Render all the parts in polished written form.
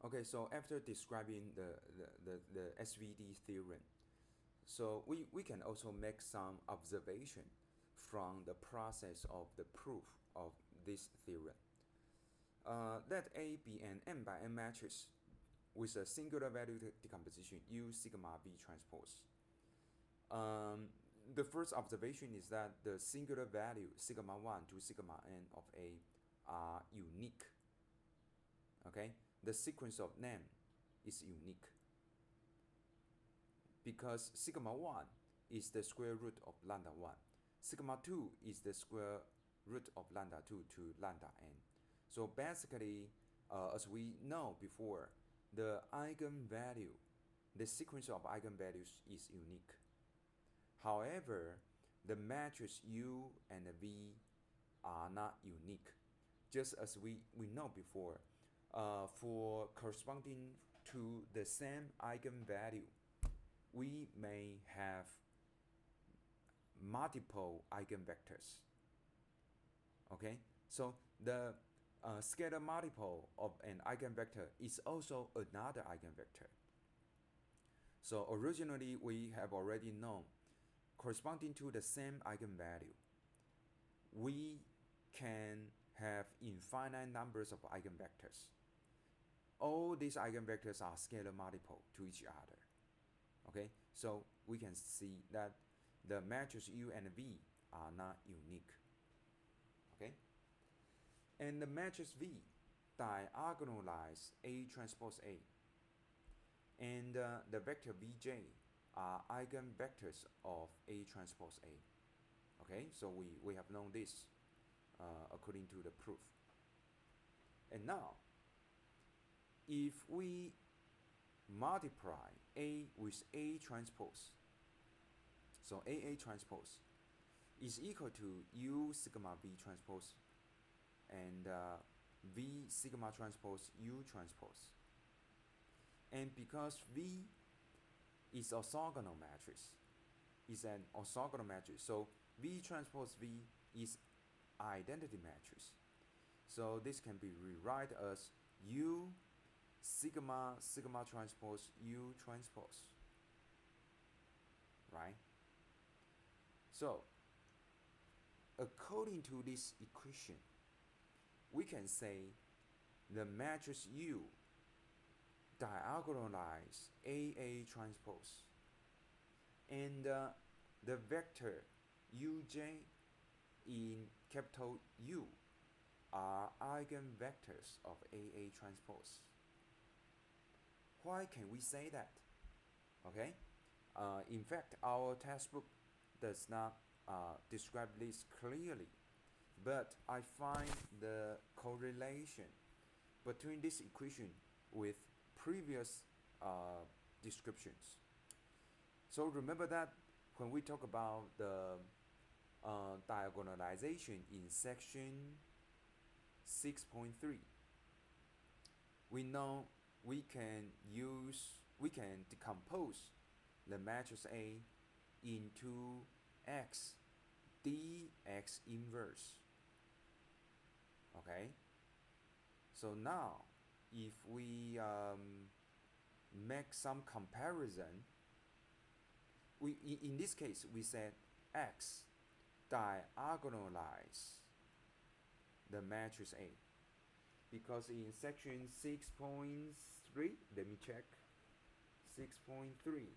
Okay, so after describing the SVD theorem, so we can also make some observation from the process of the proof of this theorem. Let A be an n by n matrix with a singular value decomposition U sigma V transpose. The first observation is that the singular value sigma 1 to sigma n of A are unique. Okay, the sequence of name is unique because sigma 1 is the square root of lambda 1. Sigma 2 is the square root of lambda 2 to lambda n. So basically, as we know before, the eigenvalue, the sequence of eigenvalues is unique. However, the matrix U and V are not unique. Just as we know before, for corresponding to the same eigenvalue, we may have multiple eigenvectors. Okay, so the scalar multiple of an eigenvector is also another eigenvector. So originally we have already known, corresponding to the same eigenvalue, we can have infinite numbers of eigenvectors. All these eigenvectors are scalar multiple to each other. Okay, so we can see that the matrix U and V are not unique. Okay, and the matrix V diagonalize A transpose A, and the vector Vj are eigenvectors of A transpose A. Okay, so we have known this according to the proof. And now, if we multiply A with A transpose, so AA transpose is equal to U sigma V transpose and V sigma transpose U transpose. And because V is orthogonal matrix, is an orthogonal matrix, so V transpose V is identity matrix. So this can be rewrite as U sigma sigma transpose U transpose, right? So according to this equation, we can say the matrix U diagonalize AA transpose, and the vector Uj in capital U are eigenvectors of AA transpose. Why can we say that? Okay, in fact, our textbook does not describe this clearly, but I find the correlation between this equation with previous descriptions. So remember that when we talk about the diagonalization in section 6.3, we know we can decompose the matrix A into X dx inverse. Okay, so now if we make some comparison, in this case we said X diagonalize the matrix A, because in section 6.3, let me check, 6.3,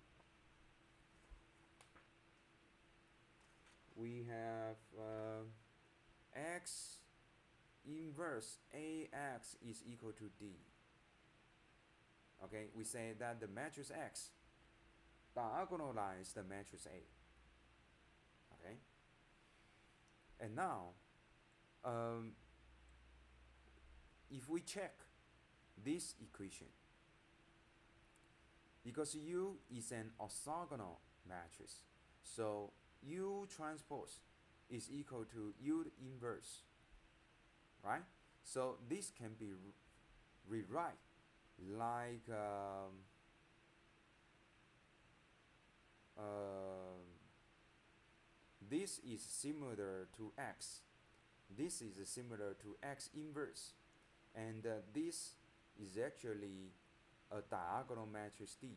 we have X inverse AX is equal to D. Okay, we say that the matrix X diagonalize the matrix A. Okay, and now if we check this equation, because U is an orthogonal matrix, so U transpose is equal to U inverse, right? So this can be rewrite like this is similar to X, this is similar to X inverse, and this is actually a diagonal matrix D,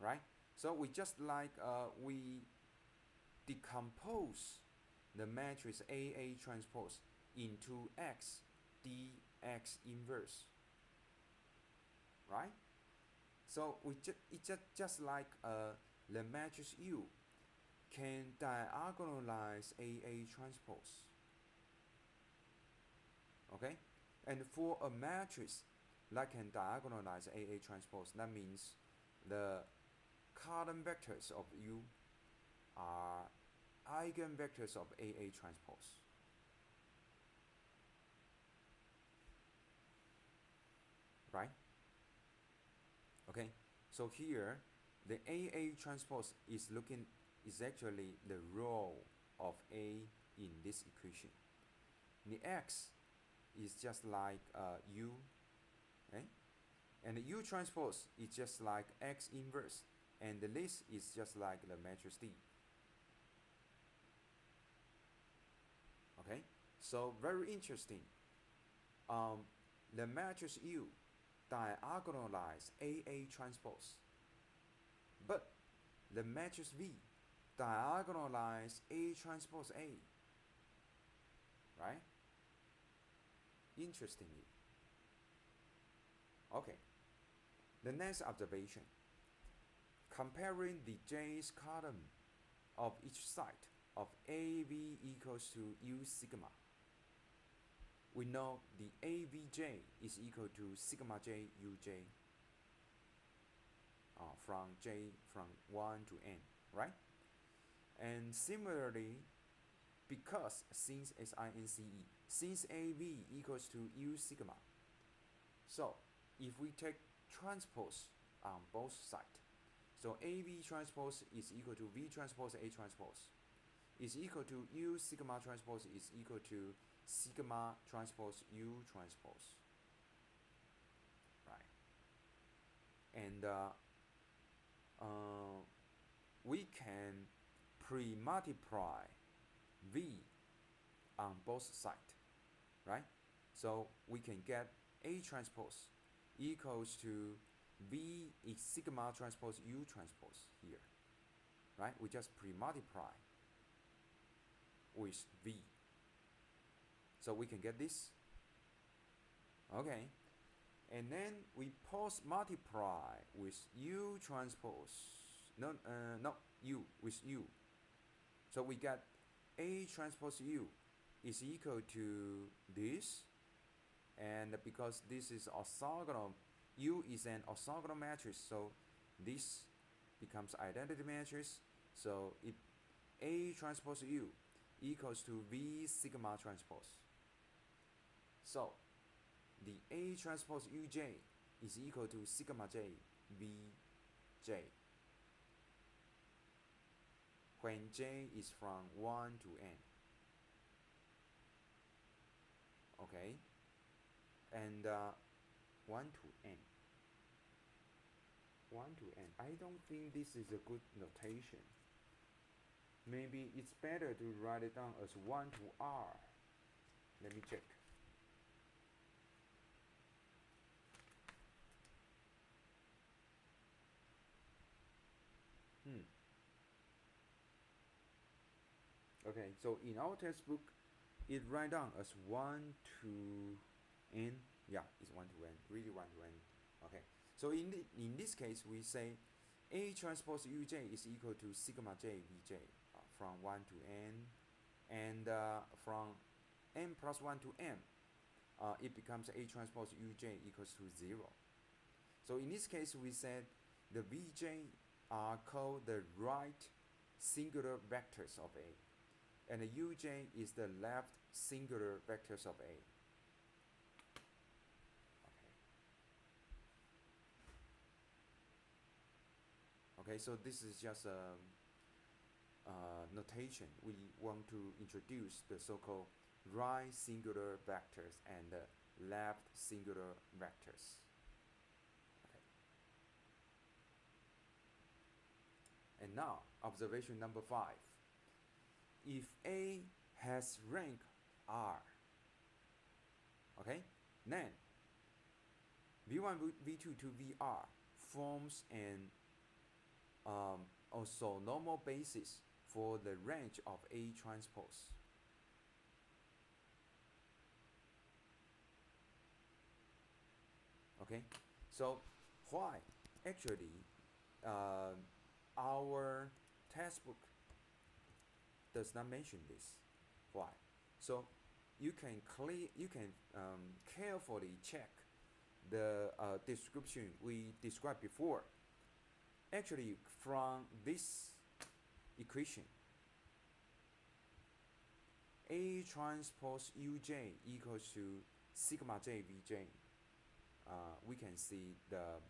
right? So we just like we decompose the matrix AA transpose into X dx inverse, right? So it's just like the matrix U can diagonalize AA transpose, okay? And for a matrix that can diagonalize AA transpose, that means the column vectors of U are eigenvectors of AA transpose. Right? Okay. So here, the AA transpose is actually the role of A in this equation. The X is just like U, okay? And the U transpose is just like X inverse, and the this is just like the matrix D. Okay, so very interesting. The matrix U diagonalize AA transpose, but the matrix V diagonalize A transpose A, right? Interestingly. Okay, the next observation. Comparing the J's column of each side of AV equals to U sigma. We know the AVJ is equal to sigma J Uj from 1 to n, right? And similarly, because since since AV equals to U sigma, so if we take transpose on both sides, so AV transpose is equal to V transpose A transpose is equal to U sigma transpose is equal to sigma transpose U transpose, right? And we can pre-multiply V on both sides, right? So we can get A transpose equals to V is sigma transpose U transpose here, right? We just pre-multiply with V. So we can get this. Okay. And then we post multiply with U transpose. U with U. So we get A transpose U is equal to this. And because this is orthogonal, U is an orthogonal matrix, so this becomes identity matrix. So it A transpose U equals to V sigma transpose. So the A transpose Uj is equal to sigma J Vj when J is from 1 to n. Okay, and 1 to n. 1 to n. I don't think this is a good notation. Maybe it's better to write it down as 1 to r. Let me check. Okay, so in our textbook, it write down as 1 to n. Yeah, it's 1 to n. Really 1 to n. Okay, so in this case, we say A transpose Uj is equal to sigma J Vj from 1 to n, and from n plus 1 to m, it becomes A transpose Uj equals to 0. So in this case, we said the Vj are called the right singular vectors of A, and the Uj is the left singular vectors of A. Okay, so this is just a notation. We want to introduce the so-called right singular vectors and the left singular vectors. Okay. And now, observation number 5. If A has rank R, okay, Then V1 V2 to VR forms an also normal basis for the range of A transpose. Okay, so why actually our textbook does not mention this? Why? So you can carefully check the description we described before. Actually, from this equation, A transpose Uj equals to sigma j Vj. We can see the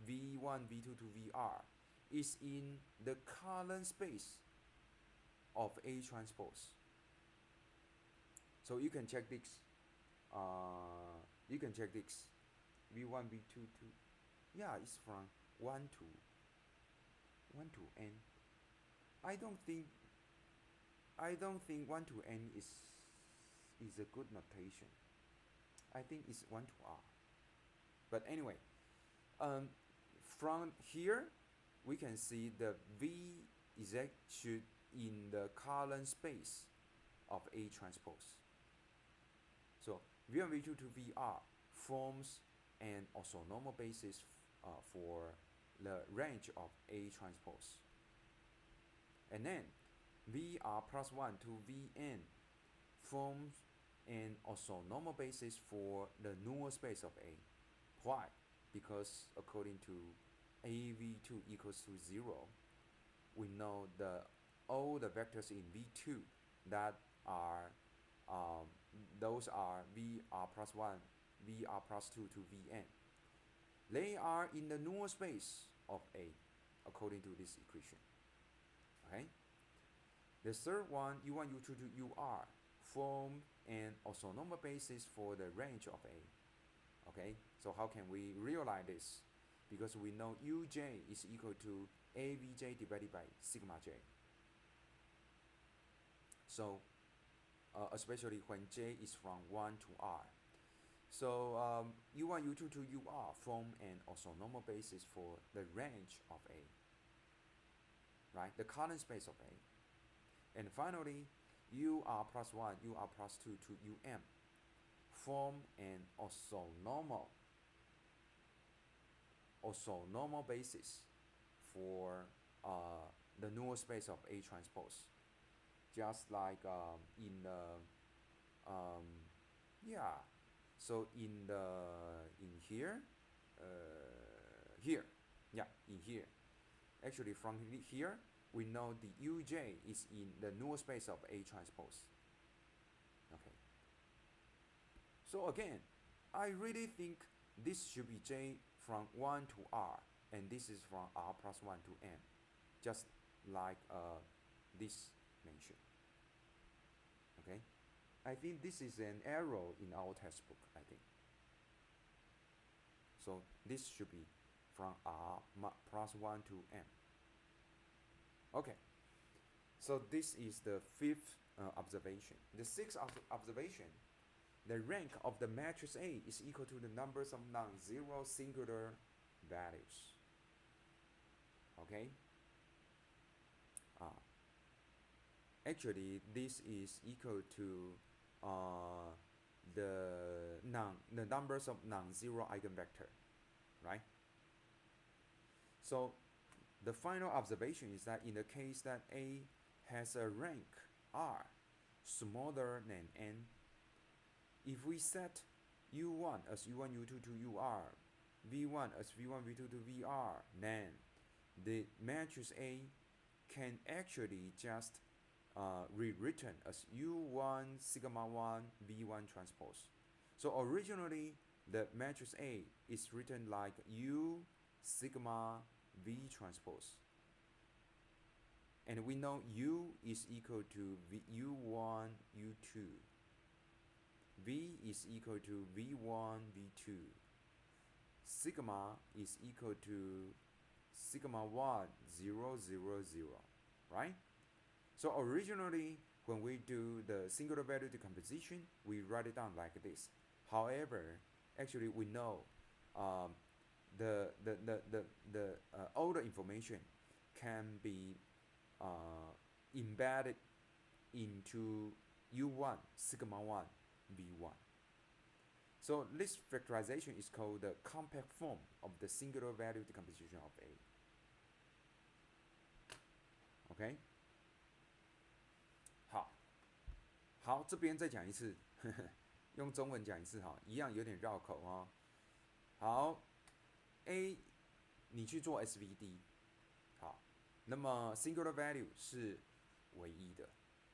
V1, V2 to VR is in the column space of A transpose. So you can check this. V1, V2 to, yeah, it's from 1 to n. I don't think 1 to n is a good notation. I think it's 1 to r. But anyway, from here we can see the V is actually in the column space of A transpose. So V1, V2 to VR forms an orthonormal basis for the range of A transpose. And then VR plus 1 to Vn forms an orthonormal basis for the null space of A. Why? Because according to AV2 equals to 0, we know all the vectors in V2 that are those are VR plus 1, VR plus 2 to Vn. They are in the null space of A according to this equation. Okay? The third one, U1, U2 to UR, form an orthonormal basis for the range of A. Okay? So how can we realize this? Because we know Uj is equal to AVJ divided by sigma j. So especially when j is from 1 to r. So U1, U2 to UR form an orthonormal basis for the range of A, right? The column space of A. And finally, UR plus 1, UR plus 2 to UM form an orthonormal basis for the null space of A transpose. Just like in the yeah, so in here, in here, actually from here we know the Uj is in the null space of A transpose. Okay, so again, I really think this should be J from 1 to R, and this is from R plus 1 to M, just like this mentioned. Okay, I think this is an error in our textbook, I think. So this should be from R plus 1 to M. Okay, so this is the fifth observation. The sixth observation, the rank of the matrix A is equal to the numbers of non-zero singular values. Okay. Actually, this is equal to the numbers of non-zero eigenvector, right? So the final observation is that in the case that A has a rank R smaller than n, if we set U1 as U1, U2 to UR, V1 as V1, V2 to VR, then the matrix A can actually just rewritten as U1 sigma 1 V1 transpose. So originally the matrix A is written like U sigma V transpose. And we know U is equal to U1, U2. V is equal to V1, V2. Sigma is equal to sigma 1, 0, 0, 0, right? So originally, when we do the singular value decomposition, we write it down like this. However, actually we know all the information can be embedded into U1 sigma 1 V1. So this factorization is called the compact form of the singular value decomposition of A. OK， 好，这边再讲一次，用中文讲一次哈，一样有点绕口哦。好 ，A 你去做 SVD， 好，那么 singular value 是唯一的，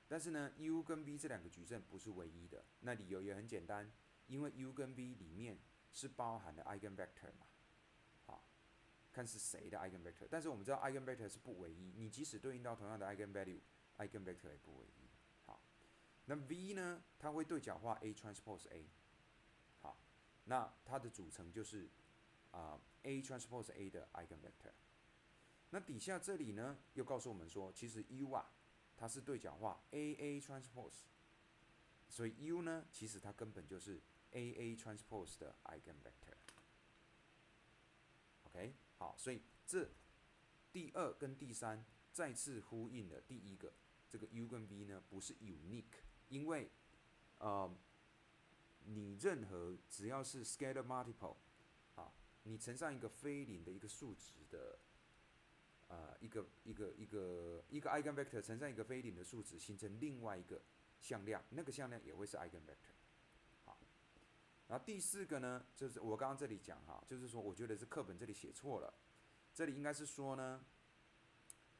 但是呢 U 跟 V 这两个矩阵不是唯一的，那理由也很简单，因为 U 跟 V 里面是包含了 eigenvector 嘛，好，看是谁的 eigenvector， 但是我们知道 eigenvector 是不唯一，你即使对应到同样的 eigenvalue，eigenvector 也不唯一。好，那 V 呢，它会对角化 A transpose A， 好，那它的组成就是A transpose A 的 eigenvector。那底下这里呢，又告诉我们说，其实 U 啊，它是对角化 AA transpose， 所以 U 呢，其实它根本就是 AA transpose 的 eigenvector。OK， 好，所以这第二跟第三再次呼应了第一个，这个 U 跟 V 呢不是 unique， 因为你任何只要是 scalar multiple， 你乘上一个非零的一个数值的一个 eigenvector 乘上一个非零的数值，形成另外一个向量，那个向量也会是 eigenvector。好，然后第四个呢，就是我刚刚这里讲哈，就是说我觉得是课本这里写错了，这里应该是说呢，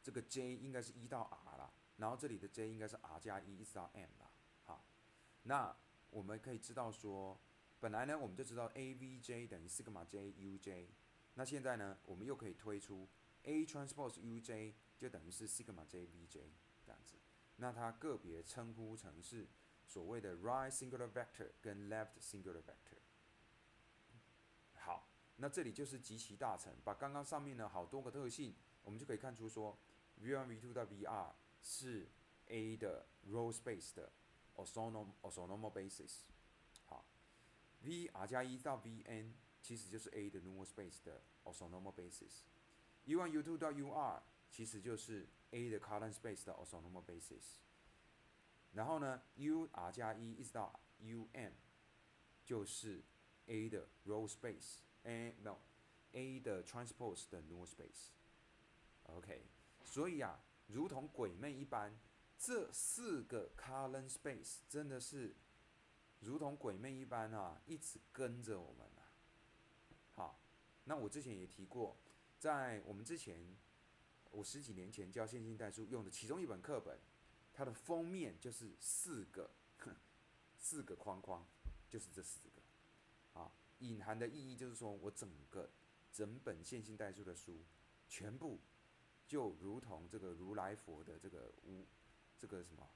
这个 J 应该是1到 R 啦，然后这里的 J 应该是 R 加1一直到 M 啦。好，那我们可以知道说，本来呢我们就知道 AVJ 等于 sigma J UJ， 那现在呢我们又可以推出 A transpose UJ 就等于是 sigma J VJ 这样子，那它个别称呼成是所谓的 right singular vector 跟 left singular vector。好，那这里就是集其大成，把刚刚上面的好多个特性，我们就可以看出说 V1 V2 到 VR 是 A 的 row space 的 orthonormal basis。好 ，VR 加1到 Vn 其实就是 A 的 null space 的 orthonormal basis。U1 U2 到 UR 其实就是 A 的 column space 的 orthonormal basis。然后呢 ，UR 加1一直到 UM 就是 A 的 row space，A 的 transpose 的 null space。OK， 所以啊，如同鬼魅一般，这4个 column space 真的是如同鬼魅一般啊，一直跟着我们啊。好，那我之前也提过，在我们之前，我10几年前教线性代数用的其中一本课本，它的封面就是4个框框，就是这4个。啊，隐含的意义就是说我整本线性代数的书，全部就如同这个如来佛的这个什么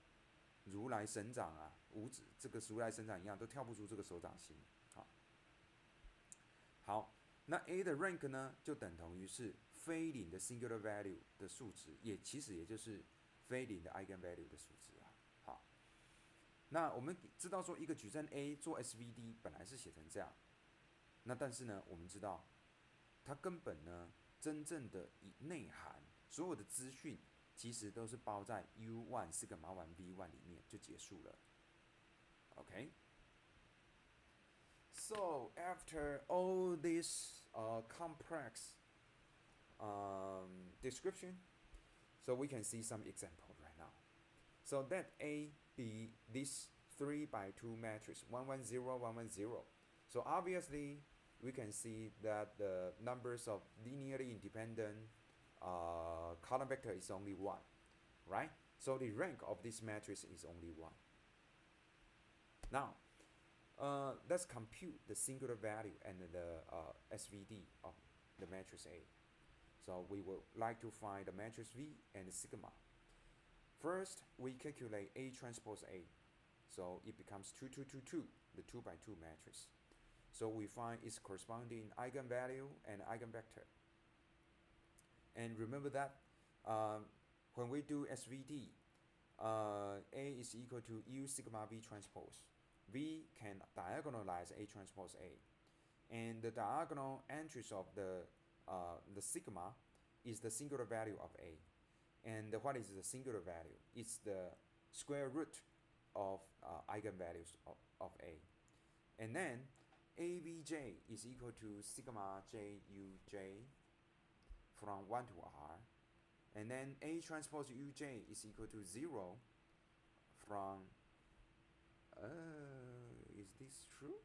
如来神掌啊，这个如来神掌一样，都跳不出这个手掌心。好，那 A 的 rank 呢，就等同于是非零的 singular value 的数值，其实也就是非零的 eigenvalue 的数值啊。好，那我们知道说一个矩阵 A 做 SVD 本来是写成这样，那但是呢，我们知道它根本呢，真正的内涵，所有的资讯其实都是包在 U1 sigma 1 V1 里面就结束了。OK。So after all this complex description, so we can see some example right now. So let A be this 3×2 matrix 1 1 0 1 1 0. So obviously we can see that the numbers of linearly independent column vector is only 1, right? So the rank of this matrix is only 1. Now let's compute the singular value and the SVD of the matrix A. So we would like to find the matrix V and the sigma. First, we calculate A transpose A. So it becomes 2 2 2 2, the 2×2 matrix. So we find its corresponding eigenvalue and eigenvector. And remember that when we do SVD, A is equal to U sigma V transpose. V can diagonalize A transpose A, and the diagonal entries of the sigma is the singular value of A. And what is the singular value? It's the square root of eigenvalues of A. And then AVJ is equal to sigma JUJ from 1 to R. And then A transpose UJ is equal to 0 from, is this true?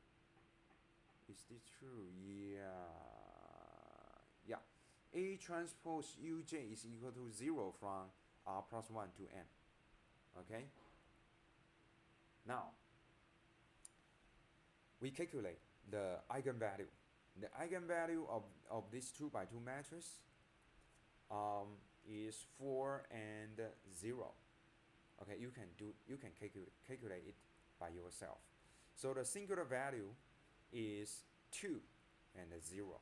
Is this true? Yeah. A transpose UJ is equal to 0 from R plus 1 to N. Okay? Now, we calculate the eigenvalue. The eigenvalue of this 2 by 2 matrix is 4 and 0. Okay, you can calculate it by yourself. So the singular value is 2 and 0.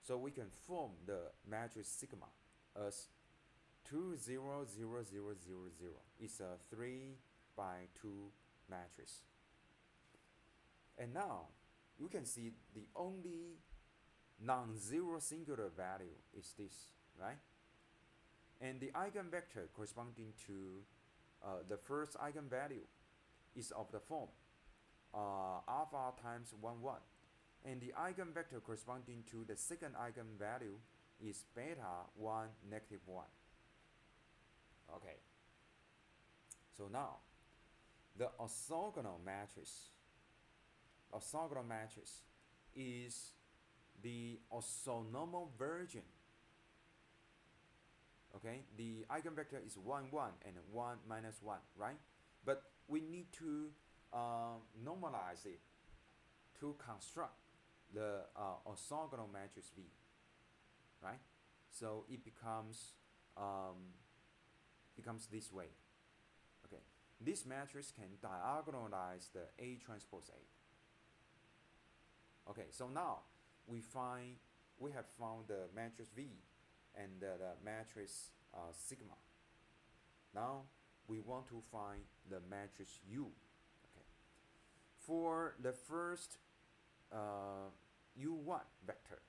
So we can form the matrix sigma as 2 0 0 0 0 0. It's a 3 by 2 matrix. And now you can see the only non-zero singular value is this, right? And the eigenvector corresponding to the first eigenvalue is of the form alpha times 1 1. And the eigenvector corresponding to the second eigenvalue is beta 1 negative 1. Okay. So now the orthogonal matrix is the orthonormal version. Okay, the eigenvector is 1 1 and 1 minus 1, right? But we need to normalize it to construct the orthogonal matrix V, right? So it becomes this way. Okay, this matrix can diagonalize the A transpose A. Okay, so now we have found the matrix V and the matrix sigma. Now we want to find the matrix U. Okay, for the first U1 vector,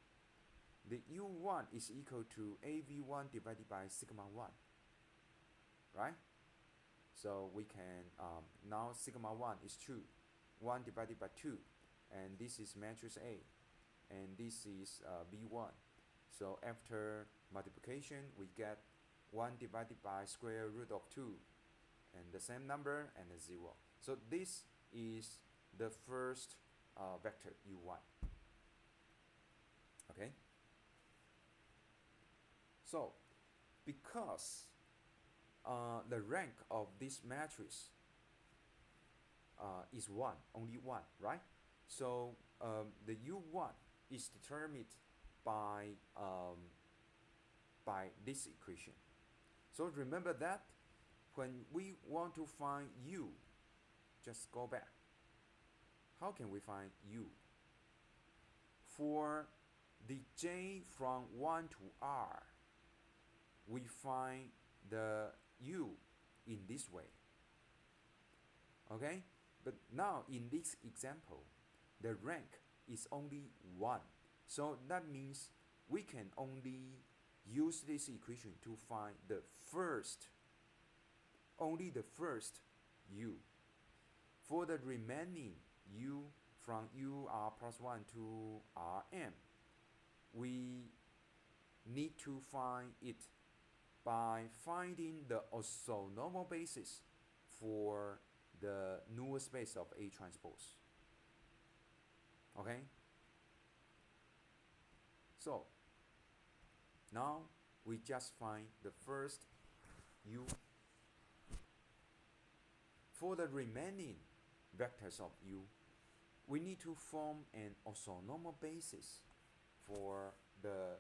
the U1 is equal to AV1 divided by sigma 1, right? So we can now sigma 1 is 2, 1 divided by 2, and this is matrix A, and this is V1. So after multiplication, we get 1 divided by square root of 2, and the same number and a 0. So this is the first vector U1. Okay? So because the rank of this matrix is 1, only 1, right? So the U1 is determined by this equation. So remember that when we want to find U, just go back. How can we find U? For the J from 1 to R, we find the U in this way. Okay? But now in this example, the rank is only 1. So that means we can only use this equation to find the first, only the first U. For the remaining U from UR plus 1 to Rm, we need to find it by finding the orthonormal basis for the null space of A transpose. Okay? So now we just find the first U. For the remaining vectors of U, we need to form an orthonormal basis for the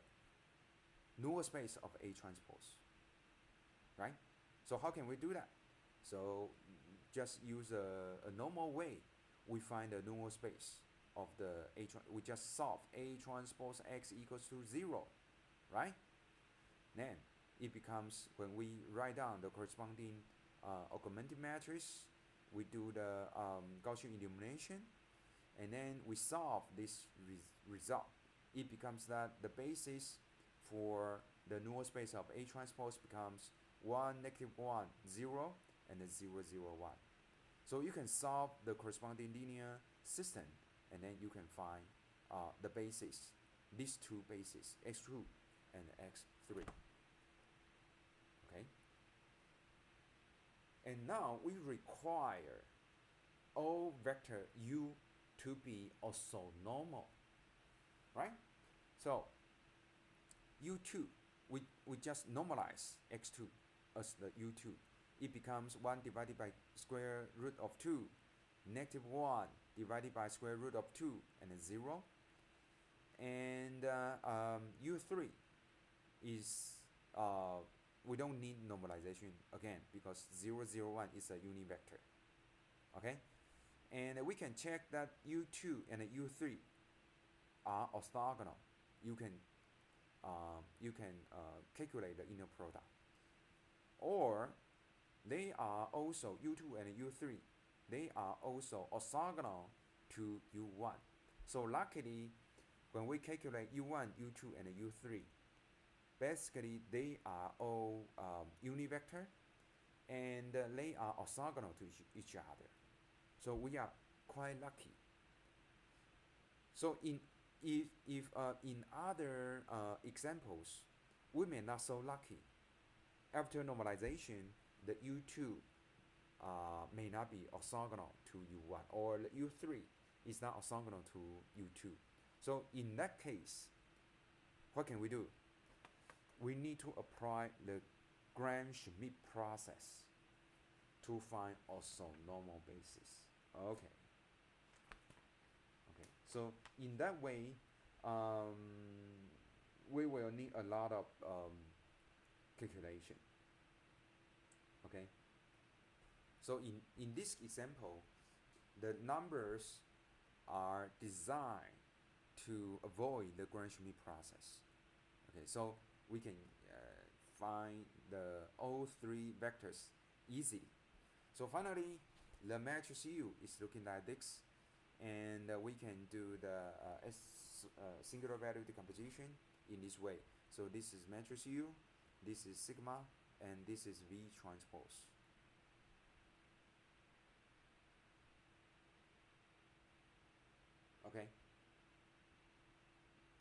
null space of A transpose, right? So how can we do that? So just use a normal way. We find the null space of the we just solve A transpose X equals to 0, right? Then it becomes, when we write down the corresponding augmented matrix, we do the Gaussian elimination, and then we solve this result. It becomes that the basis for the null space of A transpose becomes 1, -1, 0, and then 0, 0, 1. So you can solve the corresponding linear system, and then you can find the basis, these two bases, x2 and x3. Okay. And now we require all vector u to be orthonormal, right? So u2, we just normalize x2 as the u2. It becomes 1 divided by square root of 2, -1 divided by square root of 2, and then 0. And u3 is, we don't need normalization again because 0, 0, 1 is a unit vector. Okay? And we can check that u2 and u3 are orthogonal. You can calculate the inner product. Or they are also, u2 and u3, they are also orthogonal to u1. So luckily, when we calculate u1, u2, and u3, basically they are all unit vector, and they are orthogonal to each other. So we are quite lucky. So if in other examples, we may not so lucky. After normalization, the u2 may not be orthogonal to u1, or the u3 is not orthogonal to u2. So in that case, what can we do? We need to apply the Gram-Schmidt process to find orthonormal basis. Okay. Okay. So in that way, we will need a lot of calculation. Okay. So in this example, the numbers are designed to avoid the Gram-Schmidt process. Okay, so we can find the all three vectors easily. So finally, the matrix U is looking like this, and we can do the singular value decomposition in this way. So this is matrix U, this is sigma, and this is V transpose. OK，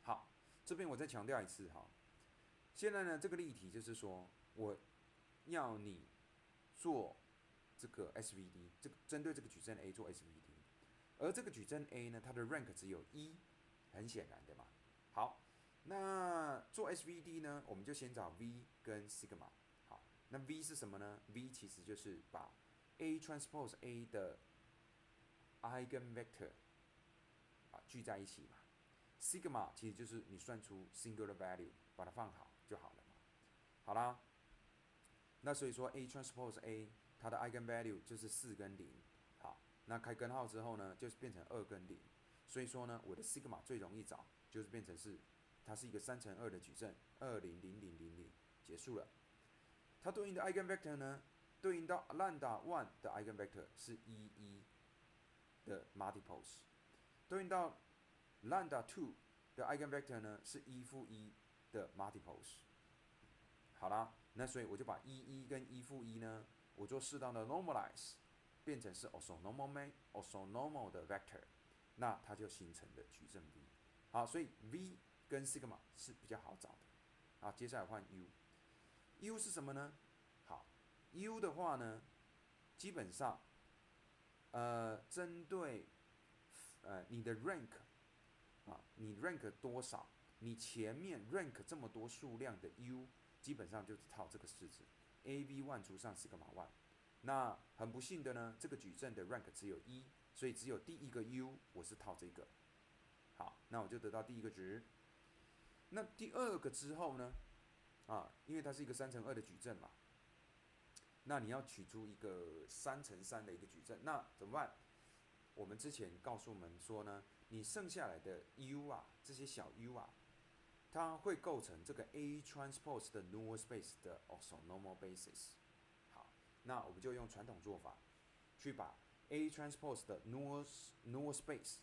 好，这边我再强调一次哈。现在呢，这个例题就是说，我要你做这个 SVD， 这个针对这个矩阵 A 做 SVD， 而这个矩阵 A 呢，它的 rank 只有1，很显然的嘛。好，那做 SVD 呢，我们就先找 V 跟 sigma。好，那 V 是什么呢 ？V 其实就是把 A transpose A 的 eigenvector 聚在一起嘛。sigma 其实就是你算出 singular value， 把它放好就好了嘛。好啦，那所以说 A transpose A 它的 eigenvalue 就是4跟0。好，那开根号之后呢，就是变成2跟0。所以说呢，我的 sigma 最容易找，就是变成是它是一个3乘2的矩阵，200000，结束了。它对应的 eigenvector 呢，对应到 lambda 1的 eigenvector 是11的 multiples， 对应到 lambda 2的 eigenvector 呢是1-1的 multiples。好啦，那所以我就把11跟1-1呢，我做适当的 normalize， 变成是 orthonormal 的 vector， 那它就形成了矩阵 V。好，所以 V 跟 sigma 是比较好找的。好，接下来换 U。U 是什么呢？好 ，U 的话呢，基本上，针对你的 rank 你 rank 多少，你前面 rank 这么多数量的 U， 基本上就是套这个式子 ，AV1 除上 sigma 1。那很不幸的呢，这个矩阵的 rank 只有1，所以只有第一个 U 我是套这个。好，那我就得到第一个值。那第二个之后呢？因为它是一个3乘2的矩阵嘛，那你要取出一个3乘3的一个矩阵，那怎么办？我们之前告诉我们说呢，你剩下来的 U 这些小 U 它会构成这个 A transpose 的 null space 的 orthonormal basis。好，那我们就用传统做法，去把 A transpose 的 null space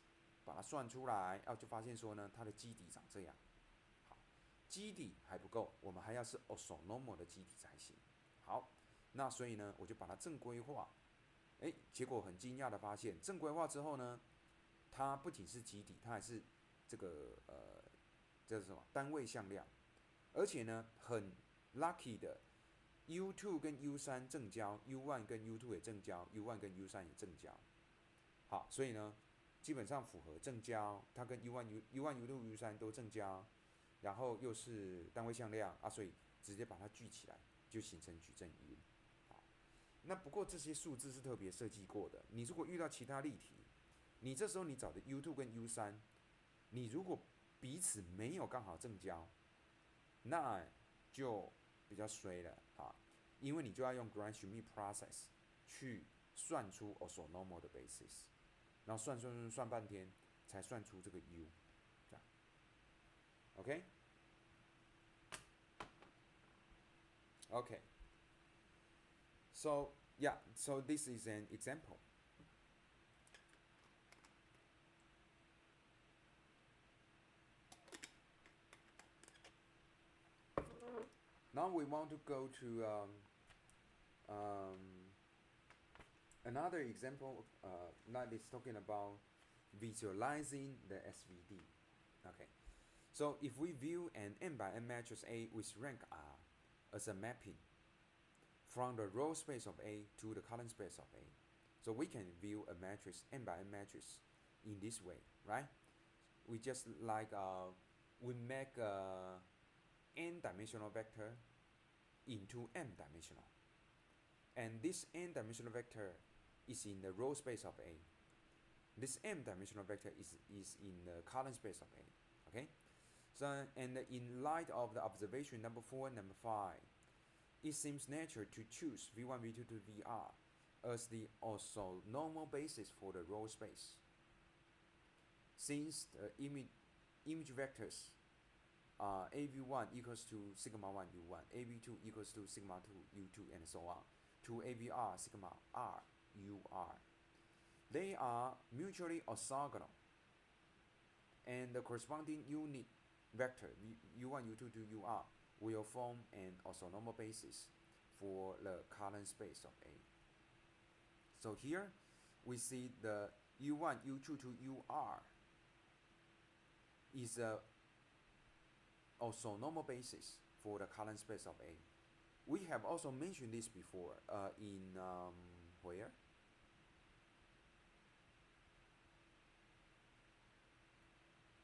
把它算出来，就发现说呢，它的基底长这样。好，基底还不够，我们还要是 orthonormal 的基底才行。好，那所以呢，我就把它正规化。结果很惊讶的发现，正规化之后呢，它不仅是基底，它还是这个这是什么单位向量，而且呢，很 lucky 的 U2 跟 U3 正交 ，U1 跟 U2 也正交 ，U1 跟 U3 也正交。好，所以呢，基本上符合正交，它跟 U1、U2、U3 都正交，然后又是单位向量所以直接把它聚起来，就形成矩阵 U。好，那不过这些数字是特别设计过的，你如果遇到其他例题，你这时候你找的 U2 跟 U3，你如果彼此没有刚好正交，那就比较衰了因为你就要用 Gram-Schmidt process 去算出 orthonormal 的 basis， 然后算半天才算出这个 U， 这样 ，OK？ Okay. So yeah, so this is an example. Now we want to go to another example that is talking about visualizing the SVD. Okay, so if we view an n by n matrix A with rank R as a mapping from the row space of A to the column space of A, so we can view a matrix n by n matrix in this way, right? We just like we make a n-dimensional vector into m-dimensional, and this n-dimensional vector is in the row space of A. This m-dimensional vector is in the column space of A. Okay, so and in light of the observation number 4 and number 5, it seems natural to choose V1, V2 to VR as the orthonormal basis for the row space, since the image vectors AV1 equals to sigma 1 U1, AV2 equals to sigma 2 U2, and so on, to AVR sigma R UR. They are mutually orthogonal, and the corresponding unit vector U1, U2 to UR will form an orthonormal basis for the column space of A. So here we see the U1, U2 to UR is a orthonormal basis for the column space of A. We have also mentioned this before in where?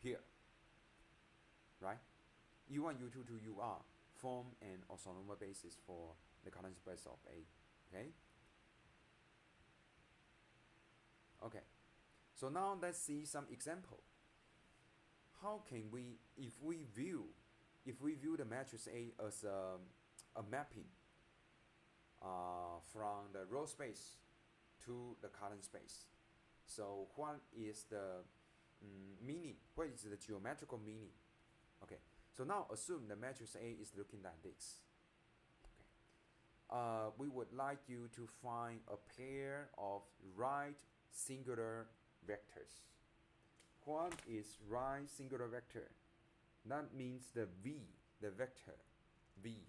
Here, right? U1, U2 to UR form an orthonormal basis for the column space of A. Okay? Okay. So now let's see some example. How can we, if we view the matrix A as a mapping from the row space to the column space, so what is the meaning? What is the geometrical meaning? Okay, so now assume the matrix A is looking like this. Okay. We would like you to find a pair of right singular vectors. What is right singular vector? That means the V, the vector V.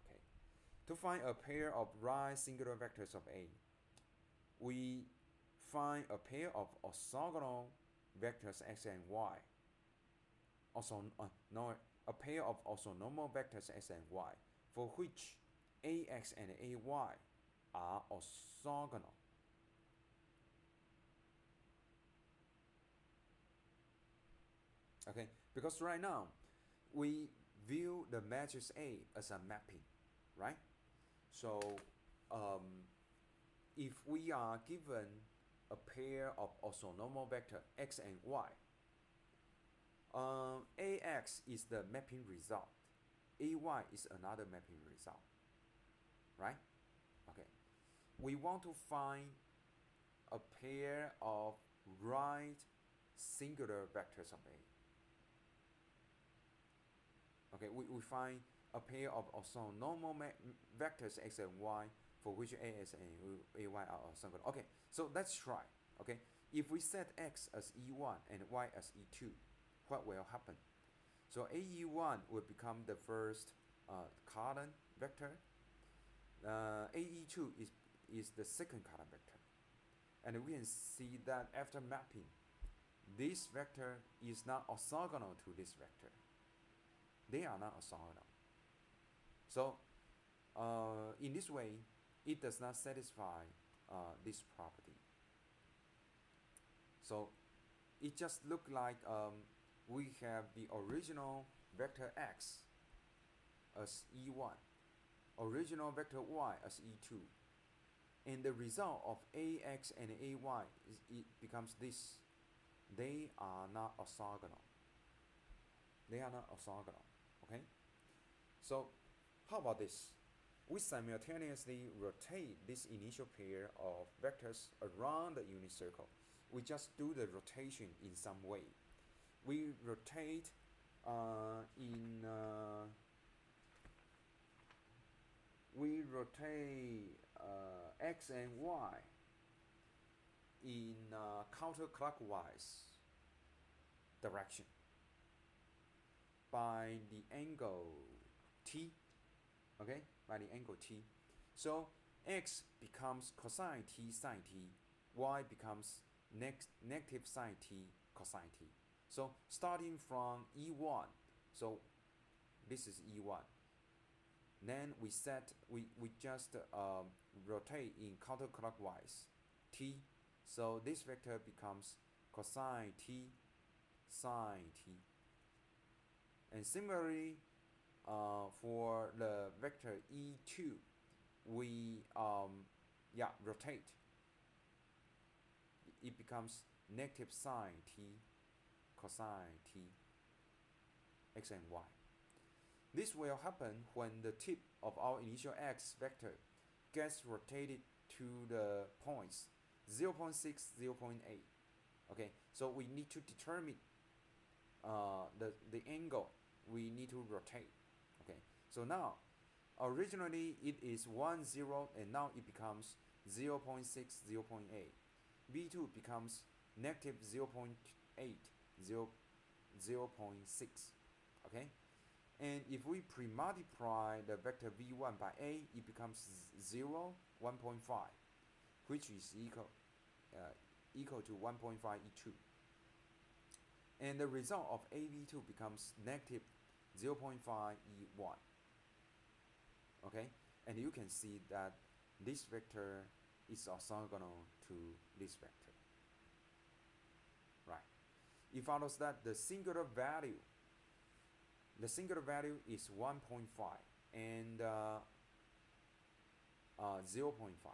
Okay. To find a pair of right singular vectors of A, we find a pair of orthogonal vectors x and y. Also, a pair of orthonormal vectors x and y, for which ax and ay are orthogonal. Okay, because right now we view the matrix A as a mapping, right? So if we are given a pair of orthonormal vector x and y, ax is the mapping result, ay is another mapping result, right? Okay, we want to find a pair of right singular vectors of A. Okay, we find a pair of orthonormal vectors x and y, for which AS and AY are orthogonal. Okay, so let's try. Okay, if we set X as E1 and Y as E2, what will happen? So AE1 will become the first column vector. AE2 is the second column vector. And we can see that after mapping, this vector is not orthogonal to this vector. They are not orthogonal. So in this way, it does not satisfy this property. So it just looks like we have the original vector X as E1, original vector Y as E2, and the result of AX and AY it becomes this. They are not orthogonal. They are not orthogonal. Okay? So how about this? We simultaneously rotate this initial pair of vectors around the unit circle. We just do the rotation in some way. We rotate X and Y in counterclockwise direction by the angle T. Okay, by the angle T. So X becomes cosine T sine T, Y becomes negative sine T cosine T. So starting from E1, so this is E1. Then we just rotate in counterclockwise T. So this vector becomes cosine T sine T. And similarly, for the vector E2, we rotate. It becomes negative sine T cosine T X and Y. This will happen when the tip of our initial X vector gets rotated to the points 0.6, 0.8. Okay, so we need to determine the angle we need to rotate. Okay, so now originally it is 1, 0, and now it becomes 0.6, 0.8. V2 becomes negative 0.8, 0.6. Okay, and if we pre-multiply the vector V1 by A, it becomes 0, 1.5, which is equal to 1.5 E2. And the result of AV2 becomes negative 0.5 E1. Okay, and you can see that this vector is orthogonal to this vector. Right. It follows that the singular value is 1.5 and 0.5.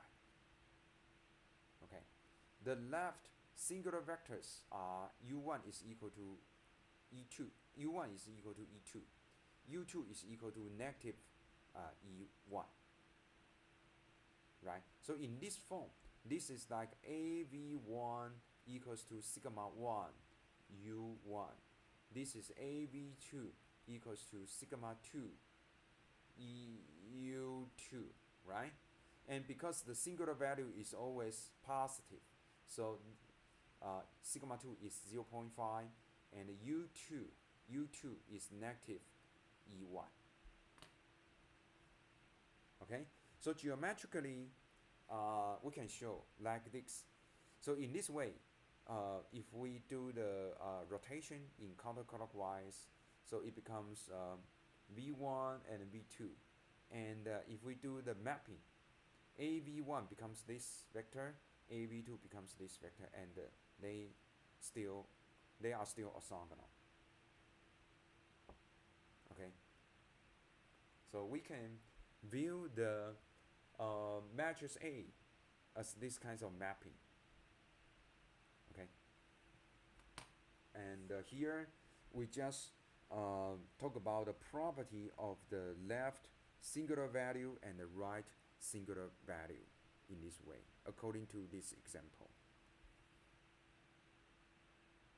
Okay. The left singular vectors are U1 is equal to E2. U1 is equal to E2. U2 is equal to negative E1. Right? So in this form, this is like AV1 equals to sigma 1 U1. This is AV2 equals to sigma 2 U2, right? And because the singular value is always positive, so sigma 2 is 0.5 and U2 is negative E1. Okay, so geometrically we can show like this. So in this way, if we do the rotation in counterclockwise, so it becomes V1 and V2. And if we do the mapping, AV1 becomes this vector, AV2 becomes this vector, and they are still orthogonal. Okay. So we can view the matrix A as this kinds of mapping. Okay. And here we just talk about the property of the left singular value and the right singular value in this way, according to this example.